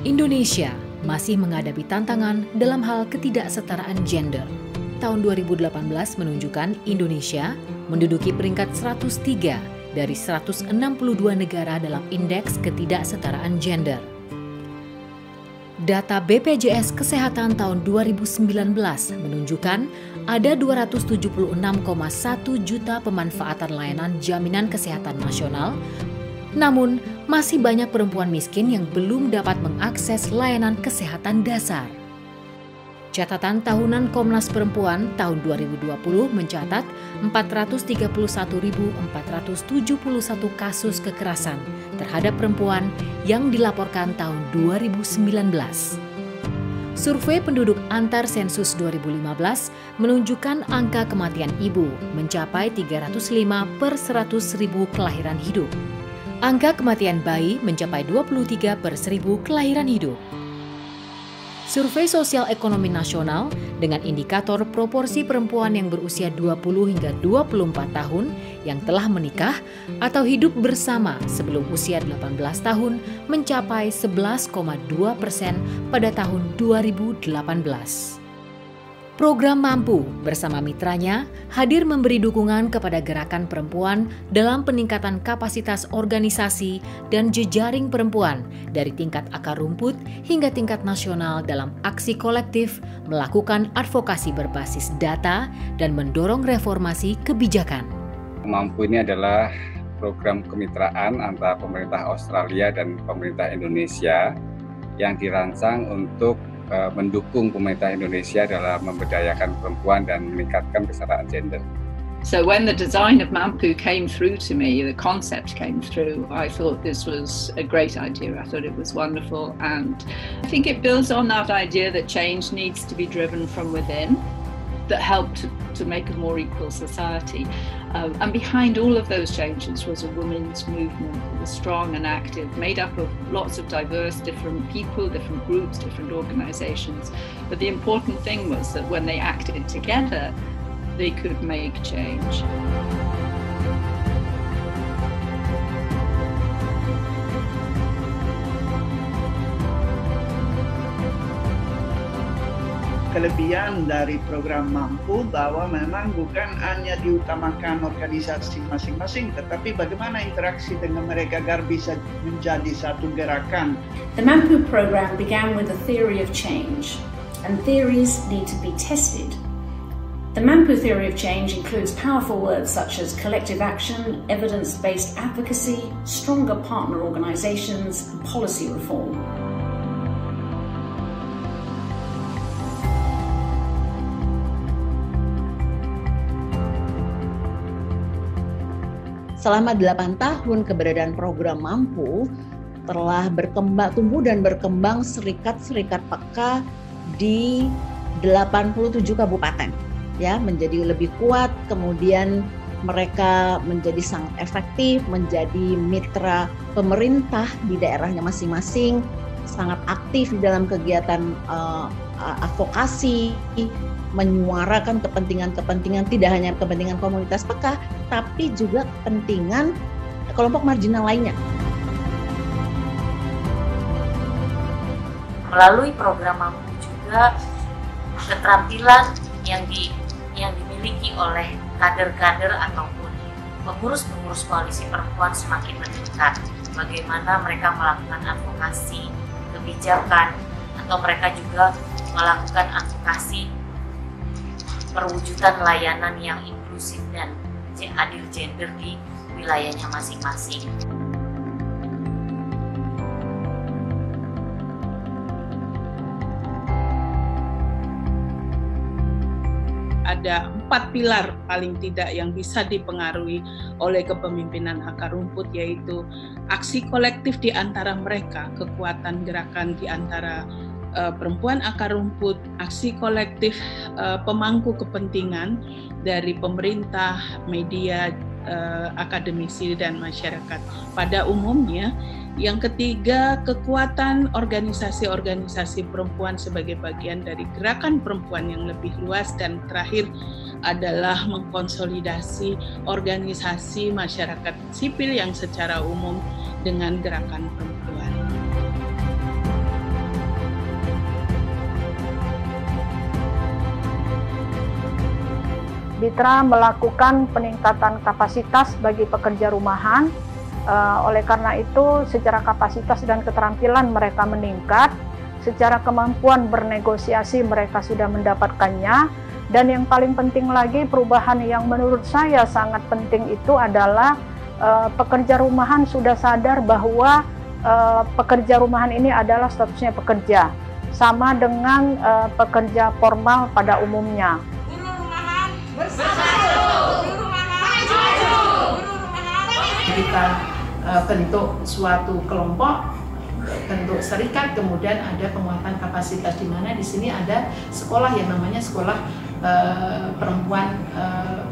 Indonesia masih menghadapi tantangan dalam hal ketidaksetaraan gender. Tahun 2018 menunjukkan Indonesia menduduki peringkat 103 dari 162 negara dalam indeks ketidaksetaraan gender. Data BPJS Kesehatan tahun 2019 menunjukkan ada 276,1 juta pemanfaatan layanan jaminan kesehatan nasional. Namun, masih banyak perempuan miskin yang belum dapat mengakses layanan kesehatan dasar. Catatan tahunan Komnas Perempuan tahun 2020 mencatat 431.471 kasus kekerasan terhadap perempuan yang dilaporkan tahun 2019. Survei penduduk antar sensus 2015 menunjukkan angka kematian ibu mencapai 305 per 100.000 kelahiran hidup. Angka kematian bayi mencapai 23 per 1.000 kelahiran hidup. Survei Sosial Ekonomi Nasional dengan indikator proporsi perempuan yang berusia 20 hingga 24 tahun yang telah menikah atau hidup bersama sebelum usia 18 tahun mencapai 11,2% pada tahun 2018. Program Mampu bersama mitranya hadir memberi dukungan kepada gerakan perempuan dalam peningkatan kapasitas organisasi dan jejaring perempuan dari tingkat akar rumput hingga tingkat nasional dalam aksi kolektif, melakukan advokasi berbasis data, dan mendorong reformasi kebijakan. Mampu ini adalah program kemitraan antara pemerintah Australia dan pemerintah Indonesia yang dirancang untuk mendukung pemerintah Indonesia dalam memberdayakan perempuan dan meningkatkan kesetaraan gender. So when the design of Mampu came through to me, the concept came through, I thought this was a great idea. I thought it was wonderful, and I think it builds on that idea that change needs to be driven from within, that helped to make a more equal society. And behind all of those changes was a women's movement that was strong and active, made up of lots of diverse, different people, different groups, different organizations. But the important thing was that when they acted together, they could make change. Kelebihan dari program Mampu bahwa memang bukan hanya diutamakan organisasi masing-masing, tetapi bagaimana interaksi dengan mereka agar bisa menjadi satu gerakan. The Mampu program began with a theory of change, and theories need to be tested. The Mampu theory of change includes powerful words such as collective action, evidence-based advocacy, stronger partner organizations, and policy reform. Selama 8 tahun keberadaan program Mampu telah tumbuh dan berkembang serikat-serikat peka di 87 kabupaten, ya, menjadi lebih kuat. Kemudian mereka menjadi sangat efektif, menjadi mitra pemerintah di daerahnya masing-masing, sangat aktif di dalam kegiatan advokasi, menyuarakan kepentingan-kepentingan tidak hanya kepentingan komunitas peka, tapi juga kepentingan kelompok marginal lainnya. Melalui program Mampu juga keterampilan yang dimiliki oleh kader-kader ataupun pengurus-pengurus koalisi perempuan semakin meningkat. Bagaimana mereka melakukan advokasi kebijakan atau mereka juga melakukan advokasi perwujudan layanan yang inklusif dan adil gender di wilayahnya masing-masing. Ada 4 pilar paling tidak yang bisa dipengaruhi oleh kepemimpinan akar rumput, yaitu aksi kolektif di antara mereka, kekuatan gerakan di antara perempuan akar rumput, aksi kolektif pemangku kepentingan dari pemerintah, media, akademisi, dan masyarakat pada umumnya. Yang ketiga, kekuatan organisasi-organisasi perempuan sebagai bagian dari gerakan perempuan yang lebih luas. Dan terakhir adalah mengkonsolidasi organisasi masyarakat sipil yang secara umum dengan gerakan perempuan. Bitra melakukan peningkatan kapasitas bagi pekerja rumahan. Oleh karena itu, secara kapasitas dan keterampilan mereka meningkat, secara kemampuan bernegosiasi mereka sudah mendapatkannya, dan yang paling penting lagi, perubahan yang menurut saya sangat penting itu adalah pekerja rumahan sudah sadar bahwa pekerja rumahan ini adalah statusnya pekerja, sama dengan pekerja formal pada umumnya. Buruh rumahan bersatu, buruh rumahan maju, buruh rumahan. Kita bentuk suatu kelompok, bentuk serikat, kemudian ada penguatan kapasitas, di mana di sini ada sekolah yang namanya sekolah perempuan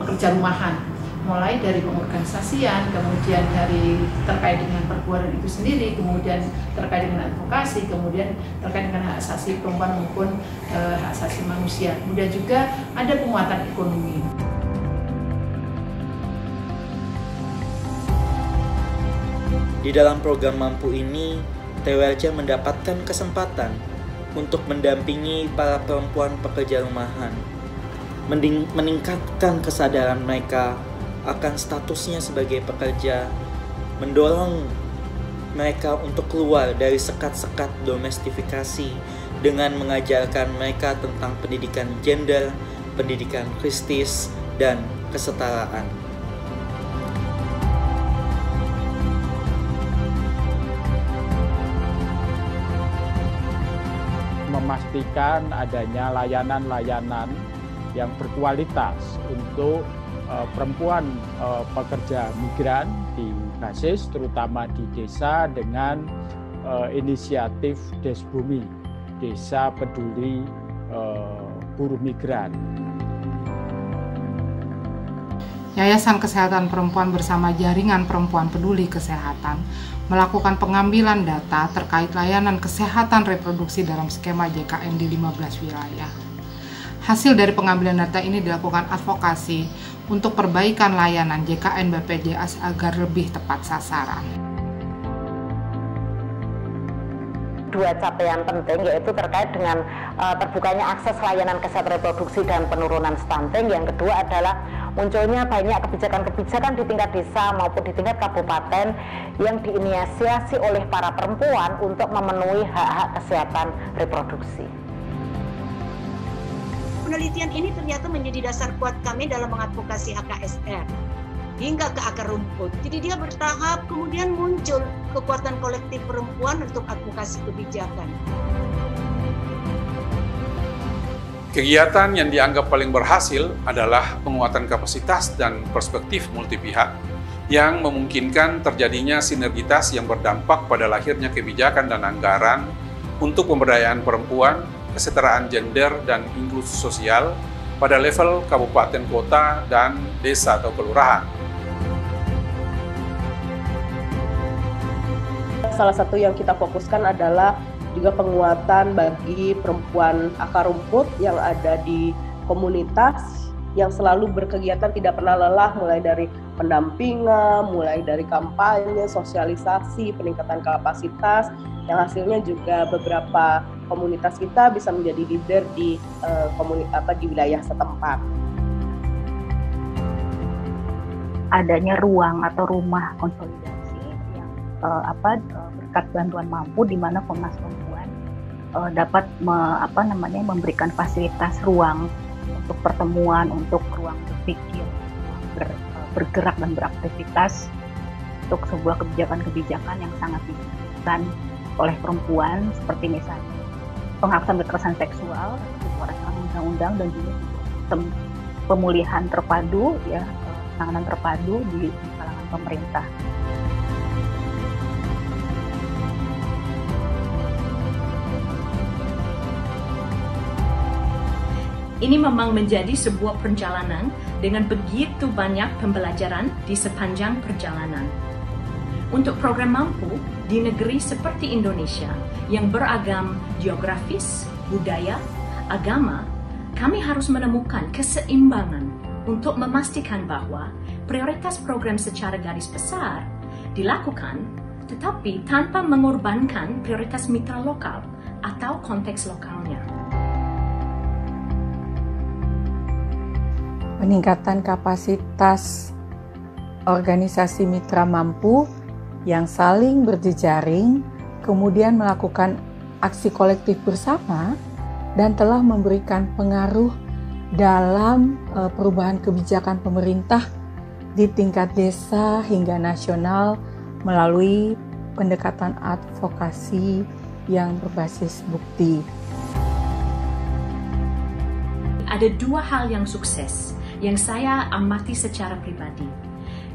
pekerja rumahan, mulai dari pengorganisasian, kemudian dari terkait dengan perbuatan itu sendiri, kemudian terkait dengan advokasi, kemudian terkait dengan hak asasi perempuan maupun hak asasi manusia, kemudian juga ada penguatan ekonomi. Di dalam program Mampu ini, TWLJ mendapatkan kesempatan untuk mendampingi para perempuan pekerja rumahan, meningkatkan kesadaran mereka akan statusnya sebagai pekerja, mendorong mereka untuk keluar dari sekat-sekat domestifikasi dengan mengajarkan mereka tentang pendidikan gender, pendidikan kristis, dan kesetaraan. Memastikan adanya layanan-layanan yang berkualitas untuk perempuan pekerja migran di basis terutama di desa dengan inisiatif Desbumi, Desa Peduli Buruh Migran. Yayasan Kesehatan Perempuan bersama Jaringan Perempuan Peduli Kesehatan melakukan pengambilan data terkait layanan kesehatan reproduksi dalam skema JKN di 15 wilayah. Hasil dari pengambilan data ini dilakukan advokasi untuk perbaikan layanan JKN BPJS agar lebih tepat sasaran. Dua capaian penting yaitu terkait dengan terbukanya akses layanan kesehatan reproduksi dan penurunan stunting. Yang kedua adalah munculnya banyak kebijakan-kebijakan di tingkat desa maupun di tingkat kabupaten yang diinisiasi oleh para perempuan untuk memenuhi hak-hak kesehatan reproduksi. Penelitian ini ternyata menjadi dasar kuat kami dalam mengadvokasi HKSR hingga ke akar rumput. Jadi dia bertahap, kemudian muncul kekuatan kolektif perempuan untuk advokasi kebijakan. Kegiatan yang dianggap paling berhasil adalah penguatan kapasitas dan perspektif multi pihak yang memungkinkan terjadinya sinergitas yang berdampak pada lahirnya kebijakan dan anggaran untuk pemberdayaan perempuan, kesetaraan gender, dan inklusi sosial pada level kabupaten, kota, dan desa atau kelurahan. Salah satu yang kita fokuskan adalah juga penguatan bagi perempuan akar rumput yang ada di komunitas yang selalu berkegiatan tidak pernah lelah, mulai dari pendampingan, mulai dari kampanye, sosialisasi, peningkatan kapasitas, yang hasilnya juga beberapa komunitas kita bisa menjadi leader di di wilayah setempat. Adanya ruang atau rumah konsolidasi berkat bantuan Mampu, di mana Komnas Perempuan dapat memberikan fasilitas ruang untuk pertemuan, untuk ruang berpikir, bergerak dan beraktivitas untuk sebuah kebijakan-kebijakan yang sangat dibutuhkan oleh perempuan, seperti misalnya penghapusan kekerasan seksual, rancangan undang-undang, dan juga sistem pemulihan terpadu, ya, penanganan terpadu di kalangan pemerintah. Ini memang menjadi sebuah perjalanan dengan begitu banyak pembelajaran di sepanjang perjalanan. Untuk program Mampu di negeri seperti Indonesia yang beragam geografis, budaya, agama, kami harus menemukan keseimbangan untuk memastikan bahwa prioritas program secara garis besar dilakukan, tetapi tanpa mengorbankan prioritas mitra lokal atau konteks lokalnya. peningkatan kapasitas organisasi mitra mampu yang saling berjejaring, kemudian melakukan aksi kolektif bersama dan telah memberikan pengaruh dalam perubahan kebijakan pemerintah di tingkat desa hingga nasional melalui pendekatan advokasi yang berbasis bukti. Ada dua hal yang sukses yang saya amati secara pribadi,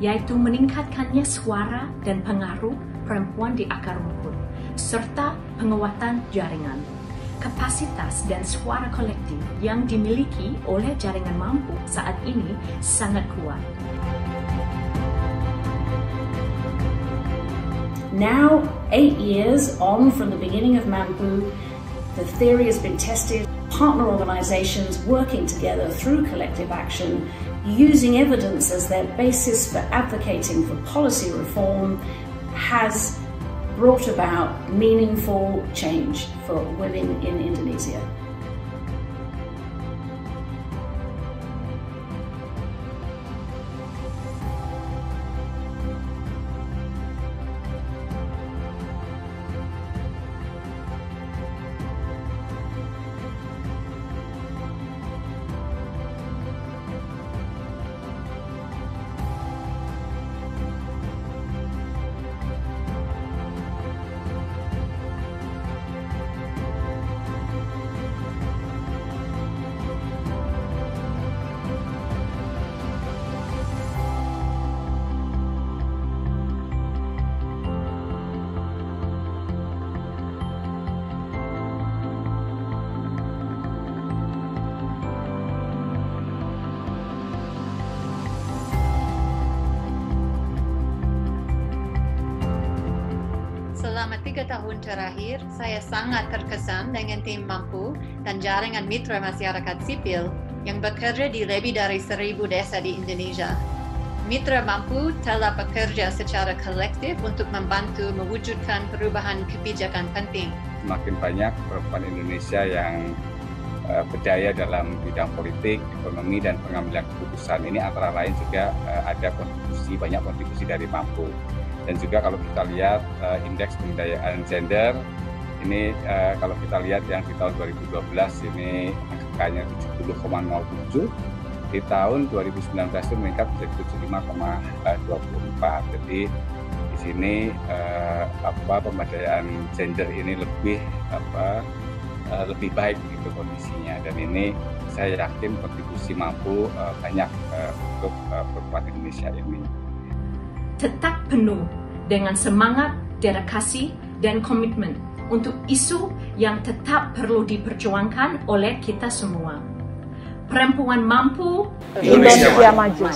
yaitu meningkatkannya suara dan pengaruh perempuan di akar rumput, serta penguatan jaringan. Kapasitas dan suara kolektif yang dimiliki oleh jaringan mampu saat ini sangat kuat. Now, 8 years on from the beginning of Mampu, the theory has been tested, partner organizations working together through collective action, using evidence as their basis for advocating for policy reform, has brought about meaningful change for women in Indonesia. Selama 3 tahun terakhir, saya sangat terkesan dengan tim Mampu dan jaringan mitra masyarakat sipil yang bekerja di lebih dari 1.000 desa di Indonesia. Mitra Mampu telah bekerja secara kolektif untuk membantu mewujudkan perubahan kebijakan penting. Semakin banyak perempuan Indonesia yang berdaya dalam bidang politik, ekonomi, dan pengambilan keputusan. Ini antara lain juga ada banyak kontribusi dari Mampu. Dan juga kalau kita lihat indeks pemberdayaan gender, ini kalau kita lihat yang di tahun 2012 ini angkanya 70,07, di tahun 2019 itu meningkat menjadi 75,24. Jadi di sini pemberdayaan gender ini lebih baik gitu kondisinya, dan ini saya yakin kontribusi Mampu banyak untuk perempuan Indonesia ini. Tetap penuh dengan semangat, dedikasi, dan komitmen untuk isu yang tetap perlu diperjuangkan oleh kita semua. Perempuan mampu, Indonesia maju.